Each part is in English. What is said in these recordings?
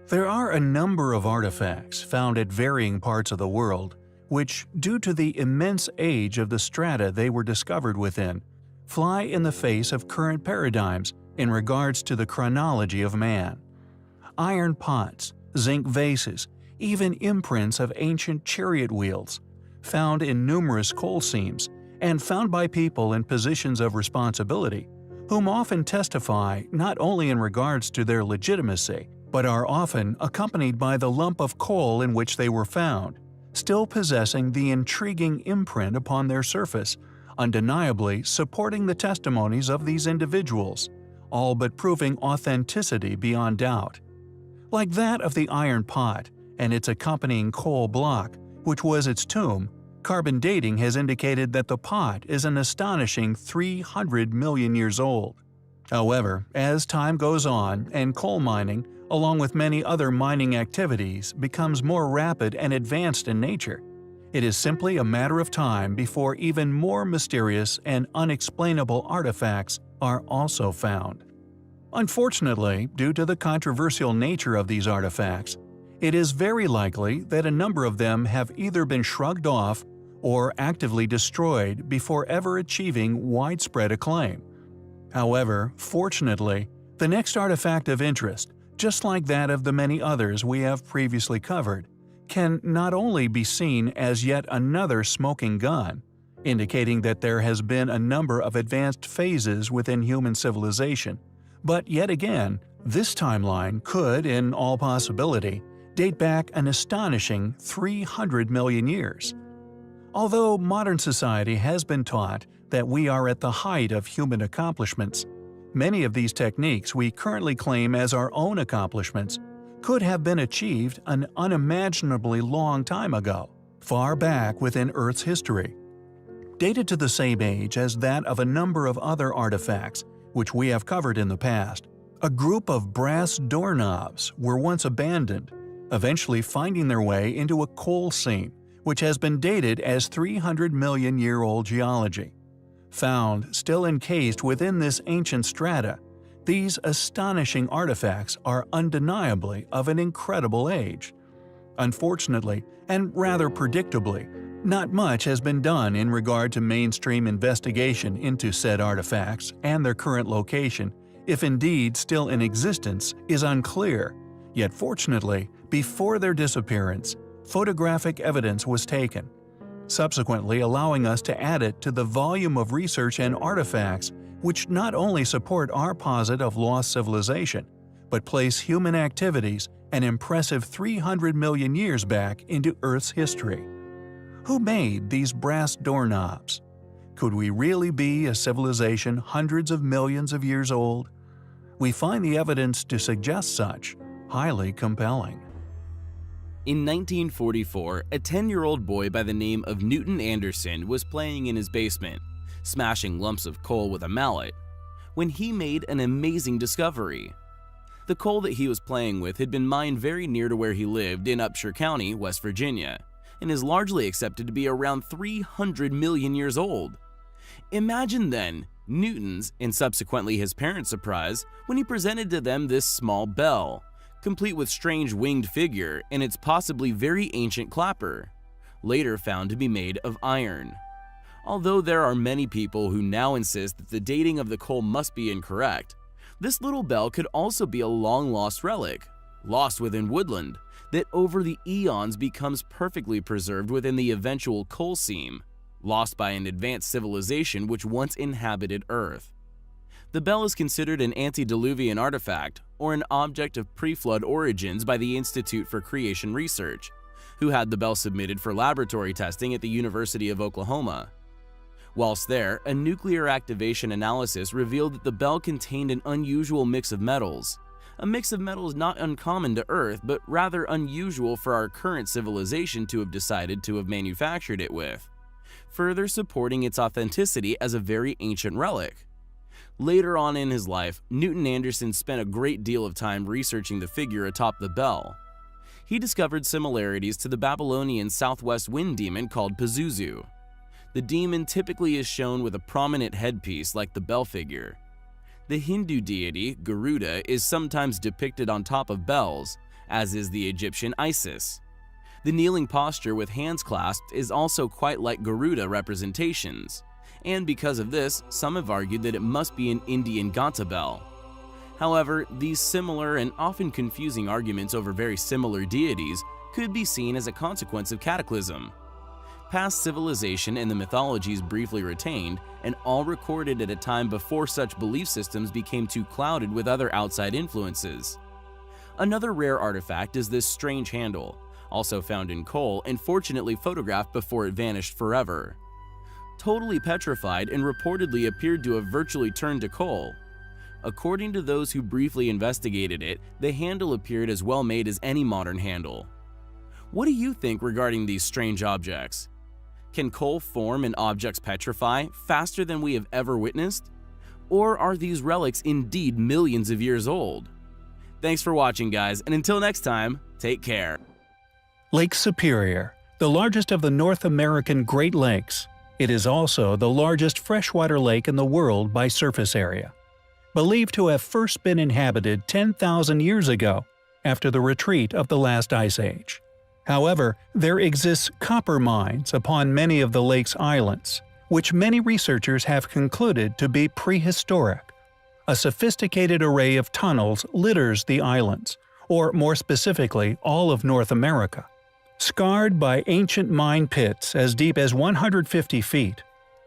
There are a number of artifacts found at varying parts of the world, which, due to the immense age of the strata they were discovered within, fly in the face of current paradigms in regards to the chronology of man. Iron pots, zinc vases, even imprints of ancient chariot wheels, found in numerous coal seams, and found by people in positions of responsibility, whom often testify not only in regards to their legitimacy, but are often accompanied by the lump of coal in which they were found, still possessing the intriguing imprint upon their surface, undeniably supporting the testimonies of these individuals, all but proving authenticity beyond doubt. Like that of the iron pot and its accompanying coal block, which was its tomb, carbon dating has indicated that the pot is an astonishing 300 million years old. However, as time goes on and coal mining, along with many other mining activities, becomes more rapid and advanced in nature, it is simply a matter of time before even more mysterious and unexplainable artifacts are also found. Unfortunately, due to the controversial nature of these artifacts, it is very likely that a number of them have either been shrugged off or actively destroyed before ever achieving widespread acclaim. However, fortunately, the next artifact of interest, just like that of the many others we have previously covered, can not only be seen as yet another smoking gun, indicating that there has been a number of advanced phases within human civilization, but yet again, this timeline could, in all possibility, date back an astonishing 300 million years. Although modern society has been taught that we are at the height of human accomplishments, many of these techniques we currently claim as our own accomplishments could have been achieved an unimaginably long time ago, far back within Earth's history. Dated to the same age as that of a number of other artifacts which we have covered in the past, a group of brass doorknobs were once abandoned, eventually finding their way into a coal seam, which has been dated as 300 million year old geology. Found still encased within this ancient strata, these astonishing artifacts are undeniably of an incredible age. Unfortunately, and rather predictably, not much has been done in regard to mainstream investigation into said artifacts, and their current location, if indeed still in existence, is unclear. Yet fortunately, before their disappearance, photographic evidence was taken, subsequently allowing us to add it to the volume of research and artifacts which not only support our posit of lost civilization, but place human activities an impressive 300 million years back into Earth's history. Who made these brass doorknobs? Could we really be a civilization hundreds of millions of years old? We find the evidence to suggest such highly compelling. In 1944, a 10-year-old boy by the name of Newton Anderson was playing in his basement, smashing lumps of coal with a mallet, when he made an amazing discovery. The coal that he was playing with had been mined very near to where he lived in Upshur County, West Virginia, and is largely accepted to be around 300 million years old. Imagine then Newton's and subsequently his parents' surprise when he presented to them this small bell, complete with strange winged figure and its possibly very ancient clapper, later found to be made of iron. Although there are many people who now insist that the dating of the coal must be incorrect, this little bell could also be a long-lost relic, lost within woodland, that over the eons becomes perfectly preserved within the eventual coal seam, lost by an advanced civilization which once inhabited Earth. The bell is considered an antediluvian artifact, or an object of pre-flood origins by the Institute for Creation Research, who had the bell submitted for laboratory testing at the University of Oklahoma. Whilst there, a nuclear activation analysis revealed that the bell contained an unusual mix of metals, a mix of metals not uncommon to Earth but rather unusual for our current civilization to have decided to have manufactured it with, further supporting its authenticity as a very ancient relic. Later on in his life, Newton Anderson spent a great deal of time researching the figure atop the bell. He discovered similarities to the Babylonian southwest wind demon called Pazuzu. The demon typically is shown with a prominent headpiece like the bell figure. The Hindu deity, Garuda, is sometimes depicted on top of bells, as is the Egyptian Isis. The kneeling posture with hands clasped is also quite like Garuda representations, and because of this, some have argued that it must be an Indian Ganta bell. However, these similar and often confusing arguments over very similar deities could be seen as a consequence of cataclysm. Past civilization and the mythologies briefly retained, and all recorded at a time before such belief systems became too clouded with other outside influences. Another rare artifact is this strange handle, also found in coal and fortunately photographed before it vanished forever. Totally petrified and reportedly appeared to have virtually turned to coal. According to those who briefly investigated it, the handle appeared as well made as any modern handle. What do you think regarding these strange objects? Can coal form and objects petrify faster than we have ever witnessed? Or are these relics indeed millions of years old? Thanks for watching, guys, and until next time, take care. Lake Superior, the largest of the North American Great Lakes. It is also the largest freshwater lake in the world by surface area. Believed to have first been inhabited 10,000 years ago, after the retreat of the last ice age. However, there exists copper mines upon many of the lake's islands, which many researchers have concluded to be prehistoric. A sophisticated array of tunnels litters the islands, or more specifically, all of North America. Scarred by ancient mine pits as deep as 150 feet,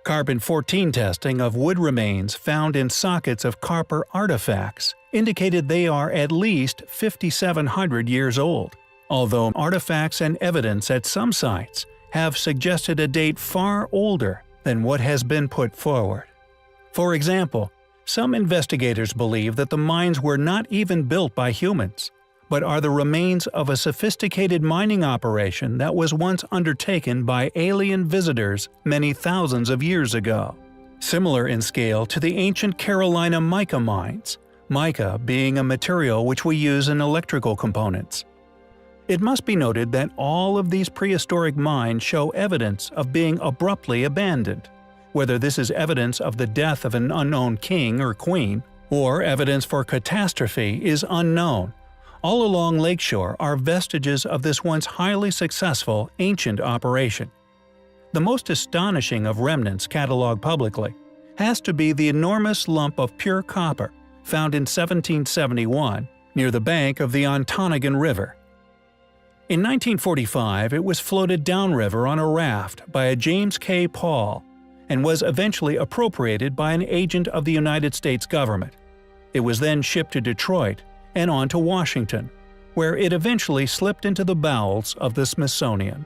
Carbon-14 testing of wood remains found in sockets of copper artifacts indicated they are at least 5,700 years old, although artifacts and evidence at some sites have suggested a date far older than what has been put forward. For example, some investigators believe that the mines were not even built by humans, but are the remains of a sophisticated mining operation that was once undertaken by alien visitors many thousands of years ago. Similar in scale to the ancient Carolina mica mines, mica being a material which we use in electrical components. It must be noted that all of these prehistoric mines show evidence of being abruptly abandoned. Whether this is evidence of the death of an unknown king or queen, or evidence for catastrophe is unknown. All along Lakeshore are vestiges of this once highly successful ancient operation. The most astonishing of remnants cataloged publicly has to be the enormous lump of pure copper found in 1771 near the bank of the Ontonagon River. In 1945, it was floated downriver on a raft by a James K. Paul and was eventually appropriated by an agent of the United States government. It was then shipped to Detroit and on to Washington, where it eventually slipped into the bowels of the Smithsonian.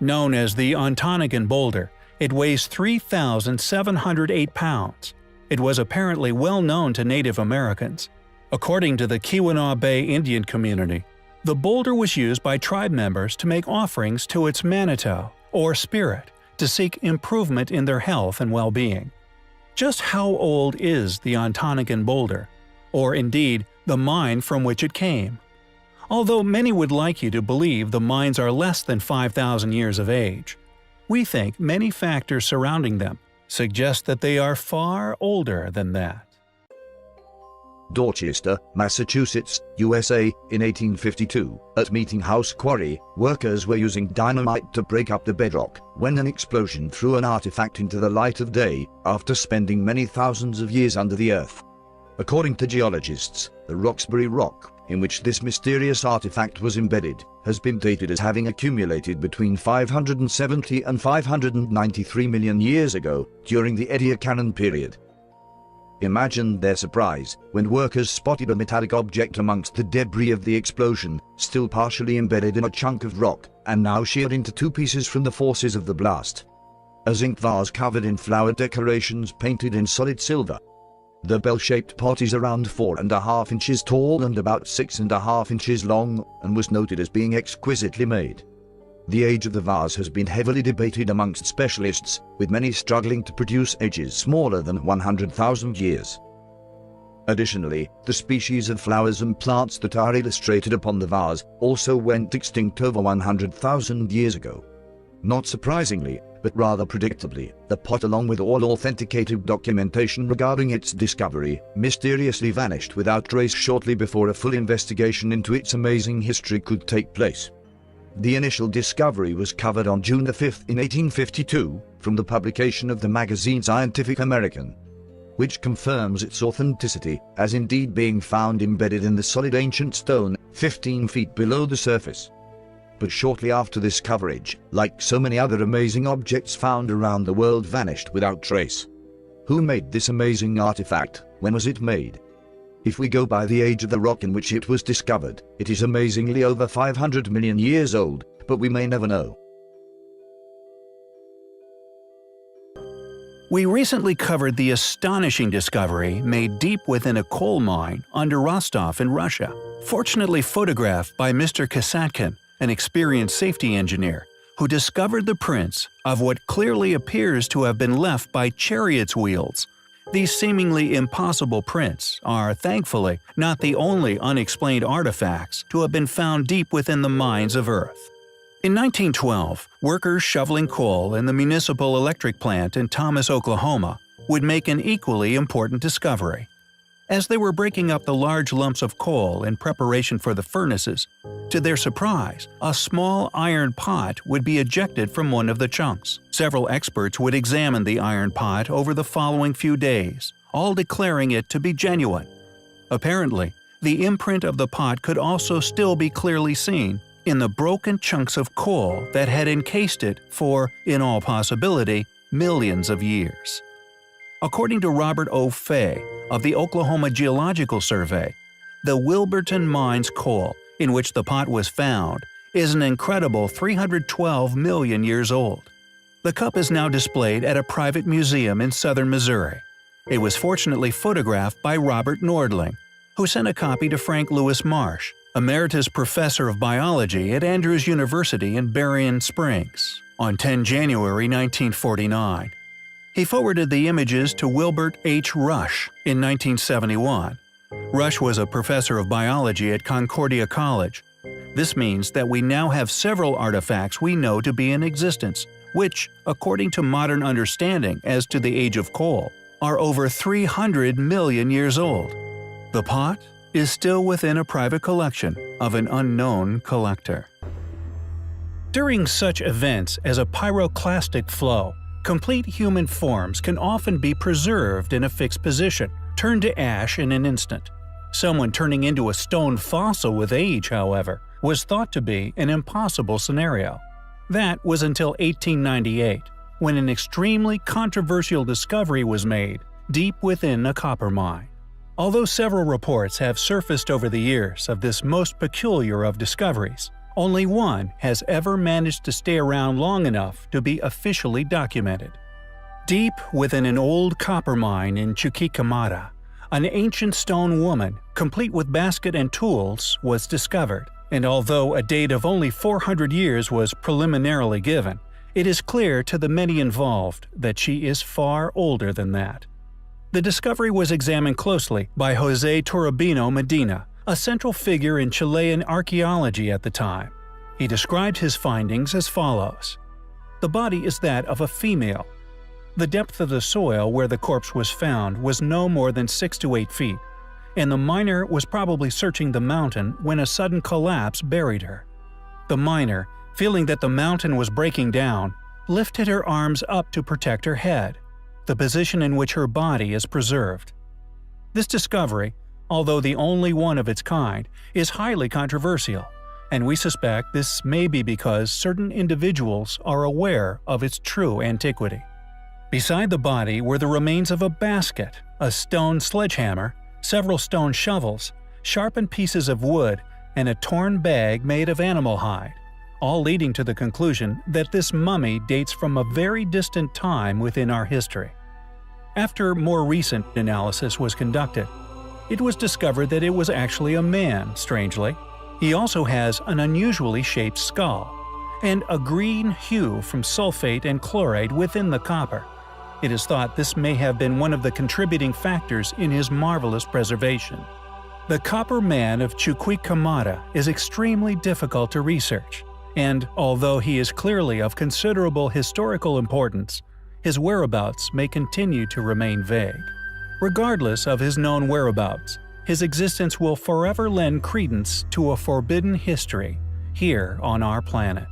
Known as the Ontonagon Boulder, it weighs 3,708 pounds. It was apparently well known to Native Americans. According to the Keweenaw Bay Indian community, the boulder was used by tribe members to make offerings to its manito, or spirit, to seek improvement in their health and well-being. Just how old is the Ontonagon Boulder, or indeed the mine from which it came? Although many would like you to believe the mines are less than 5,000 years of age, we think many factors surrounding them suggest that they are far older than that. Dorchester, Massachusetts, USA, in 1852, at Meeting House Quarry, workers were using dynamite to break up the bedrock when an explosion threw an artifact into the light of day after spending many thousands of years under the earth. According to geologists, the Roxbury Rock, in which this mysterious artifact was embedded, has been dated as having accumulated between 570 and 593 million years ago during the Ediacaran period. Imagine their surprise when workers spotted a metallic object amongst the debris of the explosion, still partially embedded in a chunk of rock, and now sheared into two pieces from the forces of the blast. A zinc vase covered in flower decorations painted in solid silver. The bell-shaped pot is around 4.5 inches tall and about 6.5 inches long, and was noted as being exquisitely made. The age of the vase has been heavily debated amongst specialists, with many struggling to produce ages smaller than 100,000 years. Additionally, the species of flowers and plants that are illustrated upon the vase also went extinct over 100,000 years ago. Not surprisingly, but rather predictably, the pot, along with all authenticated documentation regarding its discovery, mysteriously vanished without trace shortly before a full investigation into its amazing history could take place. The initial discovery was covered on June 5 in 1852, from the publication of the magazine Scientific American, which confirms its authenticity, as indeed being found embedded in the solid ancient stone, 15 feet below the surface. But shortly after this coverage, like so many other amazing objects found around the world, vanished without trace. Who made this amazing artifact? When was it made? If we go by the age of the rock in which it was discovered, it is amazingly over 500 million years old, but we may never know. We recently covered the astonishing discovery made deep within a coal mine under Rostov in Russia, fortunately photographed by Mr. Kasatkin, an experienced safety engineer, who discovered the prints of what clearly appears to have been left by chariots' wheels. These seemingly impossible prints are, thankfully, not the only unexplained artifacts to have been found deep within the mines of Earth. In 1912, workers shoveling coal in the municipal electric plant in Thomas, Oklahoma, would make an equally important discovery. As they were breaking up the large lumps of coal in preparation for the furnaces, to their surprise, a small iron pot would be ejected from one of the chunks. Several experts would examine the iron pot over the following few days, all declaring it to be genuine. Apparently, the imprint of the pot could also still be clearly seen in the broken chunks of coal that had encased it for, in all possibility, millions of years. According to Robert O. Fay of the Oklahoma Geological Survey, the Wilburton Mines coal, in which the pot was found, is an incredible 312 million years old. The cup is now displayed at a private museum in southern Missouri. It was fortunately photographed by Robert Nordling, who sent a copy to Frank Lewis Marsh, emeritus professor of biology at Andrews University in Berrien Springs, on 10 January 1949. He forwarded the images to Wilbert H. Rush in 1971. Rush was a professor of biology at Concordia College. This means that we now have several artifacts we know to be in existence, which, according to modern understanding as to the age of coal, are over 300 million years old. The pot is still within a private collection of an unknown collector. During such events as a pyroclastic flow, complete human forms can often be preserved in a fixed position, turned to ash in an instant. Someone turning into a stone fossil with age, however, was thought to be an impossible scenario. That was until 1898, when an extremely controversial discovery was made deep within a copper mine. Although several reports have surfaced over the years of this most peculiar of discoveries, only one has ever managed to stay around long enough to be officially documented. Deep within an old copper mine in Chuquicamata, an ancient stone woman, complete with basket and tools, was discovered, and although a date of only 400 years was preliminarily given, it is clear to the many involved that she is far older than that. The discovery was examined closely by José Toribio Medina, a central figure in Chilean archaeology at the time. He described his findings as follows. The body is that of a female. The depth of the soil where the corpse was found was no more than 6 to 8 feet, and the miner was probably searching the mountain when a sudden collapse buried her. The miner, feeling that the mountain was breaking down, lifted her arms up to protect her head, the position in which her body is preserved. This discovery, although the only one of its kind, is highly controversial, and we suspect this may be because certain individuals are aware of its true antiquity. Beside the body were the remains of a basket, a stone sledgehammer, several stone shovels, sharpened pieces of wood, and a torn bag made of animal hide, all leading to the conclusion that this mummy dates from a very distant time within our history. After more recent analysis was conducted, it was discovered that it was actually a man, strangely. He also has an unusually shaped skull, and a green hue from sulfate and chloride within the copper. It is thought this may have been one of the contributing factors in his marvelous preservation. The Copper Man of Chuquicamata is extremely difficult to research. and although he is clearly of considerable historical importance, his whereabouts may continue to remain vague. Regardless of his known whereabouts, his existence will forever lend credence to a forbidden history here on our planet.